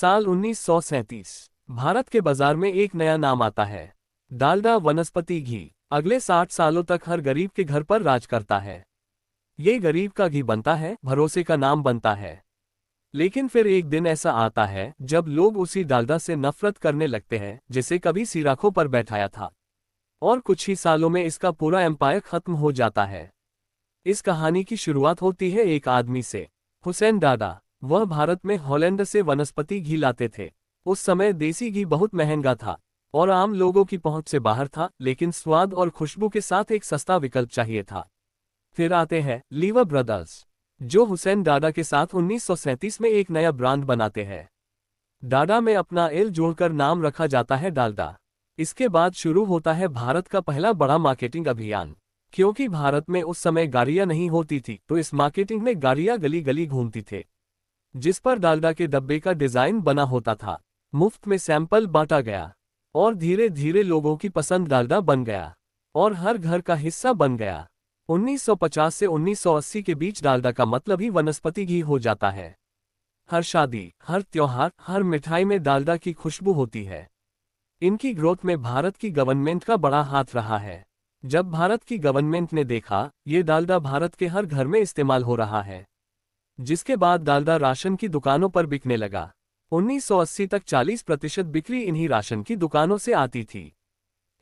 साल 1937। भारत के बाजार में एक नया नाम आता है, डालडा वनस्पति घी। अगले 60 सालों तक हर गरीब के घर पर राज करता है। ये गरीब का घी बनता है, भरोसे का नाम बनता है। लेकिन फिर एक दिन ऐसा आता है जब लोग उसी डालडा से नफरत करने लगते हैं जिसे कभी सिराखों पर बैठाया था। और कुछ ही सालों में इसका पूरा एम्पायर खत्म हो जाता है। इस कहानी की शुरुआत होती है एक आदमी से, हुसैन डाडा। वह भारत में हॉलैंड से वनस्पति घी लाते थे। उस समय देसी घी बहुत महंगा था और आम लोगों की पहुंच से बाहर था, लेकिन स्वाद और खुशबू के साथ एक सस्ता विकल्प चाहिए था। फिर आते हैं लीवर ब्रदर्स, जो हुसैन डाडा के साथ 1937 में एक नया ब्रांड बनाते हैं। डाडा में अपना एल जोड़कर नाम रखा जाता है डालडा। इसके बाद शुरू होता है भारत का पहला बड़ा मार्केटिंग अभियान। क्योंकि भारत में उस समय गाड़ियां नहीं होती थी, तो इस मार्केटिंग में गाड़ियां गली गली घूमती थे, जिस पर डालडा के डब्बे का डिजाइन बना होता था। मुफ्त में सैंपल बांटा गया और धीरे धीरे लोगों की पसंद डालडा बन गया और हर घर का हिस्सा बन गया। 1950 से 1980 के बीच डालडा का मतलब ही वनस्पति घी हो जाता है। हर शादी, हर त्योहार, हर मिठाई में डालडा की खुशबू होती है। इनकी ग्रोथ में भारत की गवर्नमेंट का बड़ा हाथ रहा है। जब भारत की गवर्नमेंट ने देखा ये डालडा भारत के हर घर में इस्तेमाल हो रहा है, जिसके बाद डालडा राशन की दुकानों पर बिकने लगा। 1980 तक 40% बिक्री इन्हीं राशन की दुकानों से आती थी।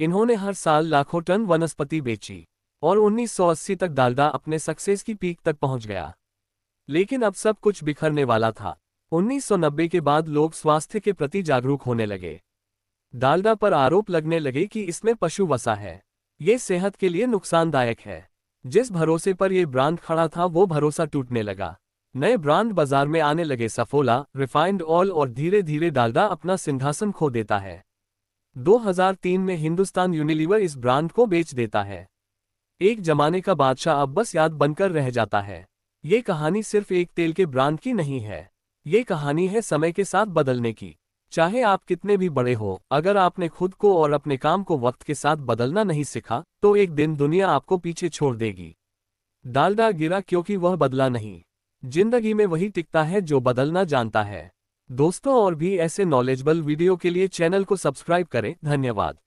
इन्होंने हर साल लाखों टन वनस्पति बेची और 1980 तक डालडा अपने सक्सेस की पीक तक पहुंच गया। लेकिन अब सब कुछ बिखरने वाला था। 1990 के बाद लोग स्वास्थ्य के प्रति जागरूक होने लगे। डालडा पर आरोप लगने लगे कि इसमें पशु वसा है, ये सेहत के लिए नुकसानदायक है। जिस भरोसे पर यह ब्रांड खड़ा था वो भरोसा टूटने लगा। नए ब्रांड बाजार में आने लगे, सफोला, रिफाइंड ऑयल, और धीरे धीरे डालडा अपना सिंहासन खो देता है। 2003 में हिंदुस्तान यूनिलीवर इस ब्रांड को बेच देता है। एक जमाने का बादशाह अब बस याद बनकर रह जाता है। ये कहानी सिर्फ एक तेल के ब्रांड की नहीं है, ये कहानी है समय के साथ बदलने की। चाहे आप कितने भी बड़े हो, अगर आपने खुद को और अपने काम को वक्त के साथ बदलना नहीं सीखा, तो एक दिन दुनिया आपको पीछे छोड़ देगी। डालडा गिरा क्योंकि वह बदला नहीं। जिंदगी में वही टिकता है जो बदलना जानता है। दोस्तों, और भी ऐसे नॉलेजेबल वीडियो के लिए चैनल को सब्सक्राइब करें। धन्यवाद।